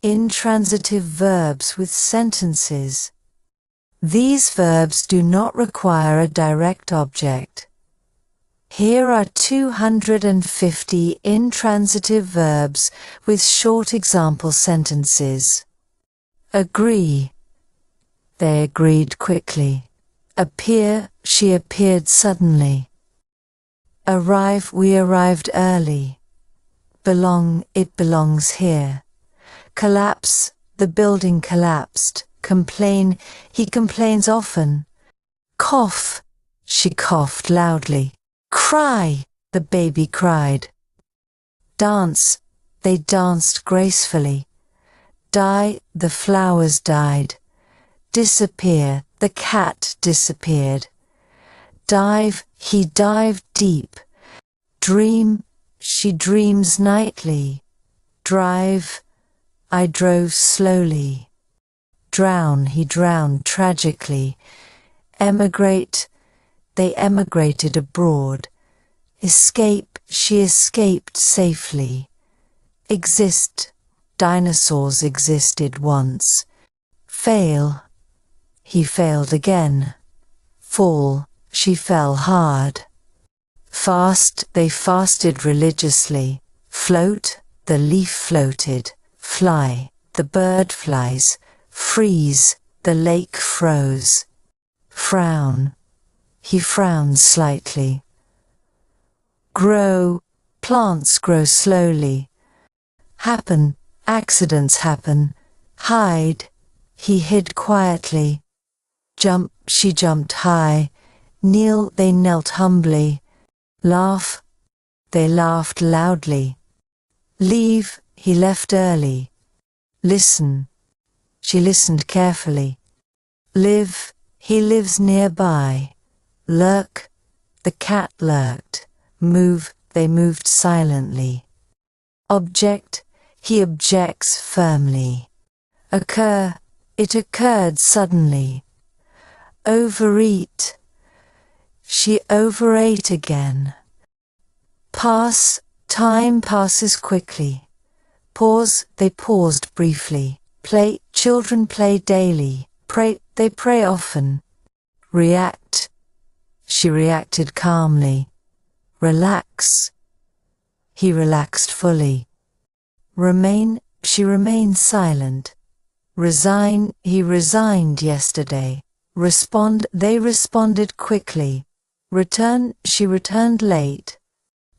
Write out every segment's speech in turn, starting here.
Intransitive verbs with sentences. These verbs do not require a direct object. Here are 250 intransitive verbs with short example sentences. Agree. They agreed quickly. Appear. She appeared suddenly. Arrive. We arrived early. Belong. It belongs here. Collapse. The building collapsed. Complain. He complains often. Cough. She coughed loudly. Cry. The baby cried. Dance. They danced gracefully. Die. The flowers died. Disappear. The cat disappeared. Dive. He dived deep. Dream. She dreams nightly. Drive. I drove slowly. Drown. He drowned tragically. Emigrate. They emigrated abroad. Escape. She escaped safely. Exist. Dinosaurs existed once. Fail. He failed again. Fall. She fell hard. Fast. They fasted religiously. Float. The leaf floated. Fly. The bird flies. Freeze. The lake froze. Frown. He frowned slightly. Grow. Plants grow slowly. Happen. Accidents happen. Hide. He hid quietly. Jump. She jumped high. Kneel. They knelt humbly. Laugh. They laughed loudly. Leave. He left early. Listen. She listened carefully. Live. He lives nearby. Lurk. The cat lurked. Move. They moved silently. Object. He objects firmly. Occur. It occurred suddenly. Overeat. She overate again. Pass. Time passes quickly. Pause. They paused briefly. Play. Children play daily. Pray. They pray often. React. She reacted calmly. Relax. He relaxed fully. Remain. She remained silent. Resign. He resigned yesterday. Respond. They responded quickly. Return. She returned late.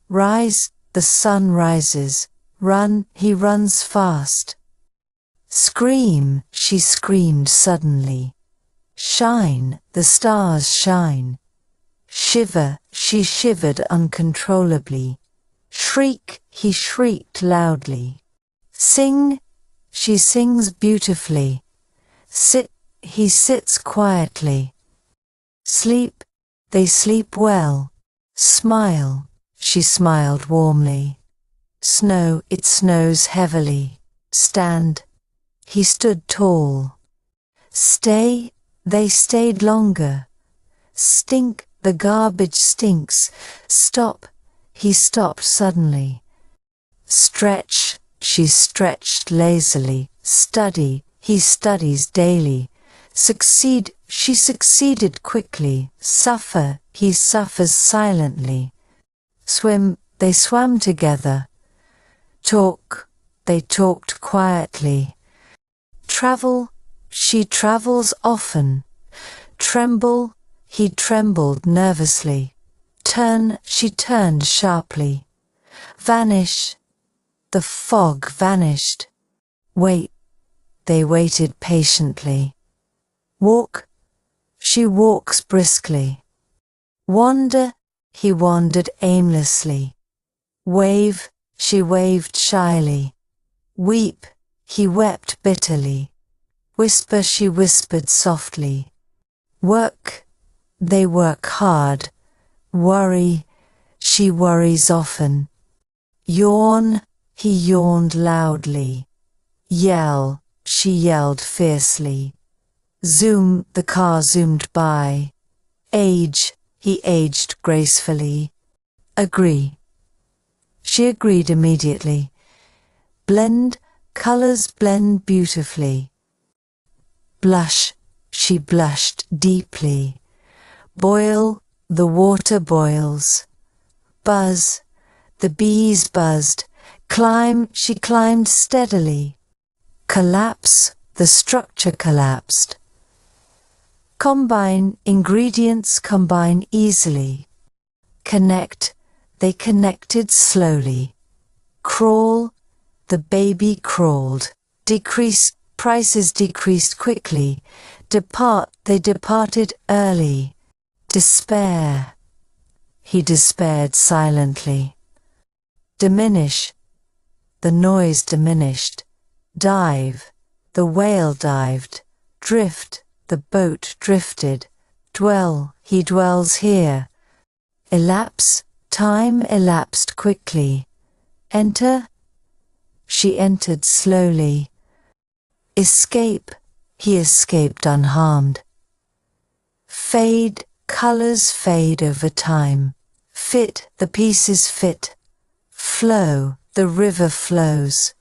Rise. The sun rises. Run. He runs fast. Scream. She screamed suddenly. Shine. The stars shine. Shiver. She shivered uncontrollably. Shriek. He shrieked loudly. Sing. She sings beautifully. Sit. He sits quietly. Sleep. They sleep well. Smile. She smiled warmly. Snow. It snows heavily. Stand. He stood tall. Stay. They stayed longer. Stink. The garbage stinks. Stop. He stopped suddenly. Stretch. She stretched lazily. Study. He studies daily. Succeed. She succeeded quickly. Suffer. He suffers silently. Swim. They swam together. Talk. They talked quietly. Travel. She travels often. Tremble. He trembled nervously. Turn. She turned sharply. Vanish. The fog vanished. Wait. They waited patiently. Walk. She walks briskly. Wander. He wandered aimlessly. Wave. She waved shyly. Weep. He wept bitterly. Whisper. She whispered softly. Work. They work hard. Worry. She worries often. Yawn. He yawned loudly. Yell. She yelled fiercely. Zoom. The car zoomed by. Age. He aged gracefully. Agree. She agreed immediately. Blend. colors blend beautifully. Blush, she blushed deeply. Boil, the water boils. Buzz, the bees buzzed. Climb, she climbed steadily. Collapse, the structure collapsed. Combine, ingredients combine easily. Connect, they connected slowly. Crawl, the baby crawled. Decrease, prices decreased quickly. Depart, they departed early. Despair, he despaired silently. Diminish, the noise diminished. Dive, the whale dived. Drift, the boat drifted. Dwell, he dwells here. Elapse, time elapsed quickly. Enter, she entered slowly. Escape, he escaped unharmed. Fade, colors fade over time. Fit, the pieces fit. Flow, the river flows.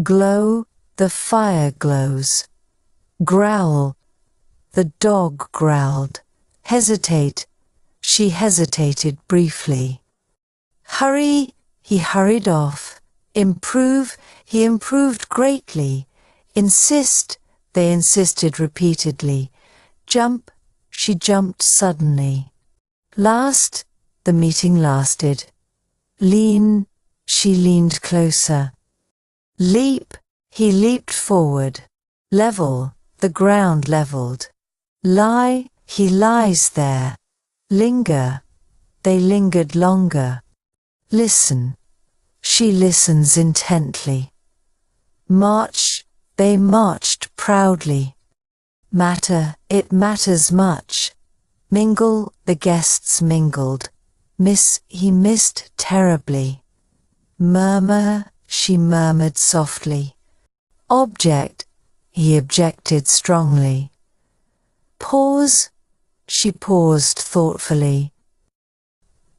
Glow, the fire glows. Growl, the dog growled. Hesitate, she hesitated briefly. Hurry, he hurried off. Improve, he improved greatly. Insist, they insisted repeatedly. Jump, she jumped suddenly. Last, the meeting lasted. Lean, she leaned closer. Leap, he leaped forward. Level, the ground leveled. Lie, he lies there. Linger, they lingered longer. Listen, she listens intently. March, they marched proudly. Matter, it matters much. Mingle, the guests mingled. Miss, he missed terribly. Murmur, she murmured softly. Object, he objected strongly. Pause, she paused thoughtfully.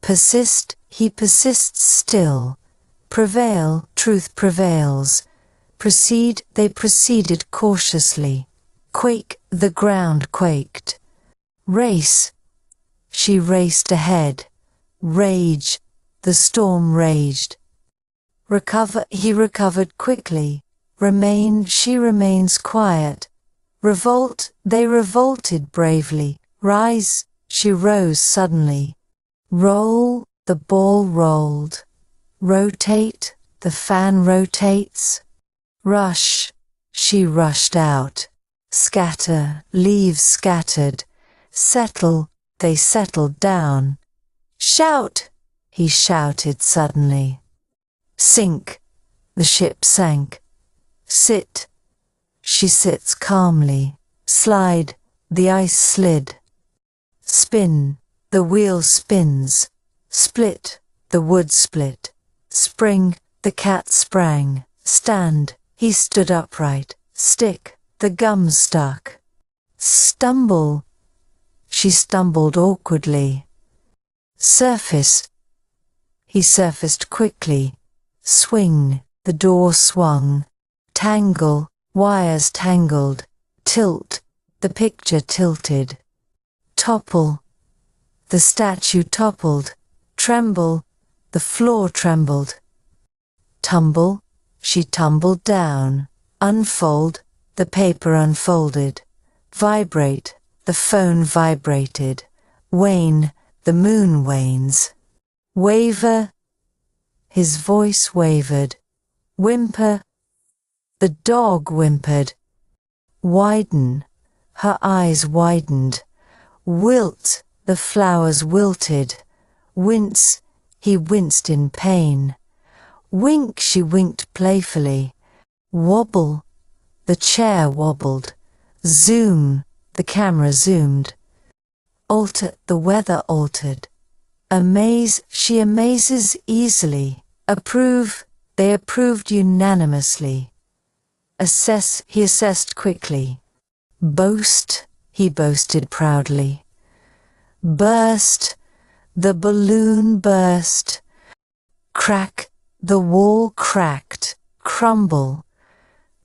Persist, he persists still. Prevail, truth prevails. Proceed, they proceeded cautiously. Quake, the ground quaked. Race, she raced ahead. Rage, the storm raged. Recover, he recovered quickly. Remain, she remains quiet. Revolt, they revolted bravely. Rise, she rose suddenly. Roll, the ball rolled. Rotate, the fan rotates. Rush, she rushed out. Scatter, leaves scattered. Settle, they settled down. Shout, he shouted suddenly. Sink, the ship sank. Sit, she sits calmly. Slide, the ice slid. Spin, the wheel spins. Split, the wood split. Spring, the cat sprang. Stand, he stood upright. Stick, the gum stuck. Stumble, she stumbled awkwardly. Surface, he surfaced quickly. Swing, the door swung. Tangle, wires tangled. Tilt, the picture tilted. Topple, the statue toppled. Tremble, the floor trembled. Tumble, she tumbled down. Unfold, the paper unfolded. Vibrate, the phone vibrated. Wane, the moon wanes. Waver, his voice wavered. Whimper, the dog whimpered. Widen, her eyes widened. Wilt, the flowers wilted. Wince, he winced in pain. Wink, she winked playfully. Wobble, the chair wobbled. Zoom, the camera zoomed. Alter, the weather altered. Amaze, she amazes easily. Approve, they approved unanimously. Assess, he assessed quickly. Boast, he boasted proudly. Burst, the balloon burst. Crack, the wall cracked. Crumble,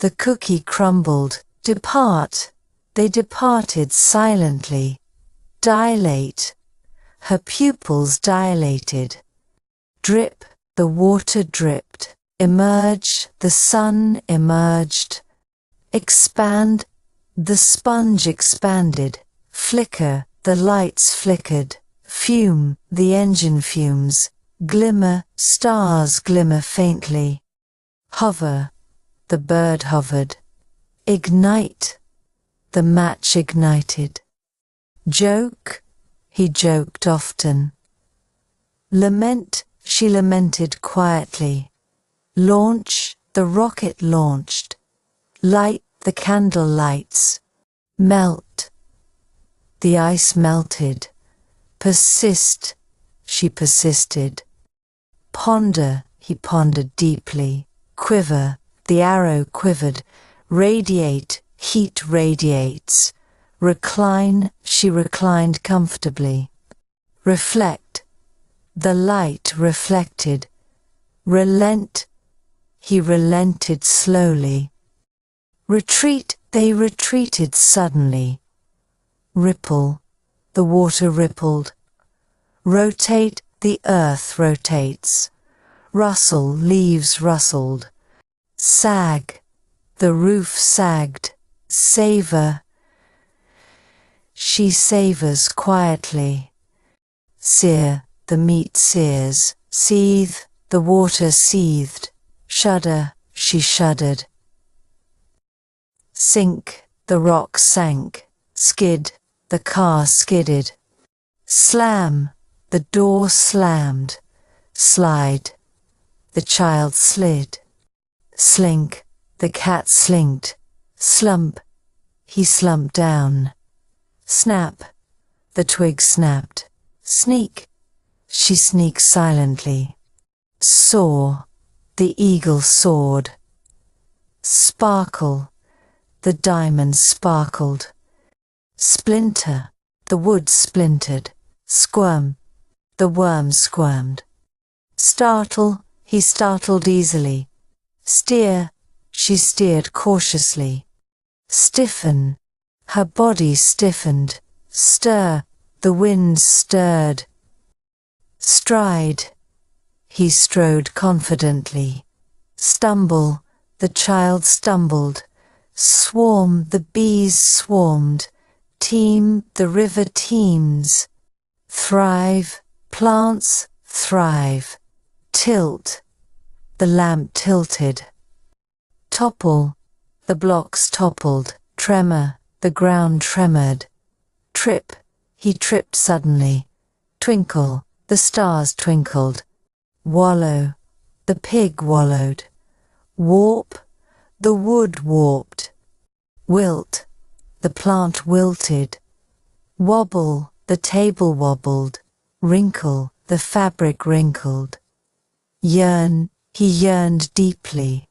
the cookie crumbled. Depart, they departed silently. Dilate, her pupils dilated. Drip, the water dripped. Emerge, the sun emerged. Expand, the sponge expanded. Flicker, the lights flickered. Fume, the engine fumes. Glimmer, stars glimmer faintly. Hover, the bird hovered. Ignite, the match ignited. Joke, he joked often. Lament, she lamented quietly. Launch, the rocket launched. Light, the candle lights. Melt, the ice melted. Persist, she persisted. Ponder, he pondered deeply. Quiver, the arrow quivered. Radiate, heat radiates. Recline, she reclined comfortably. Reflect, the light reflected. Relent, he relented slowly. Retreat, they retreated suddenly. Ripple, the water rippled. Rotate, the earth rotates. Rustle, leaves rustled. Sag, the roof sagged. Savor, she savors quietly. Sear, the meat sears. Seethe, the water seethed. Shudder, she shuddered. Sink, the rock sank. Skid, the car skidded. Slam, the door slammed. Slide, the child slid. Slink, the cat slinked. Slump, he slumped down. Snap, the twig snapped. Sneak, she sneaked silently. Soar, the eagle soared. Sparkle, the diamond sparkled. Splinter, the wood splintered. Squirm, the worm squirmed. Startle, he startled easily. Steer, she steered cautiously. Stiffen, her body stiffened. Stir, the wind stirred. Stride, he strode confidently. Stumble, the child stumbled. Swarm, the bees swarmed. Teem, the river teems. Thrive, plants thrive. Tilt, the lamp tilted. Topple, the blocks toppled. Tremor, the ground tremored. Trip, he tripped suddenly. Twinkle, the stars twinkled. Wallow, the pig wallowed. Warp, the wood warped. Wilt, the plant wilted. Wobble, the table wobbled. Wrinkle, the fabric wrinkled. Yearn, he yearned deeply.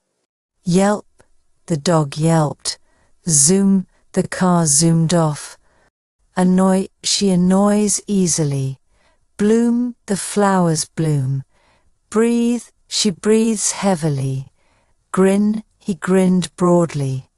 Yelp, the dog yelped. Zoom, the car zoomed off. Annoy, she annoys easily. Bloom, the flowers bloom. Breathe, she breathes heavily. Grin, he grinned broadly.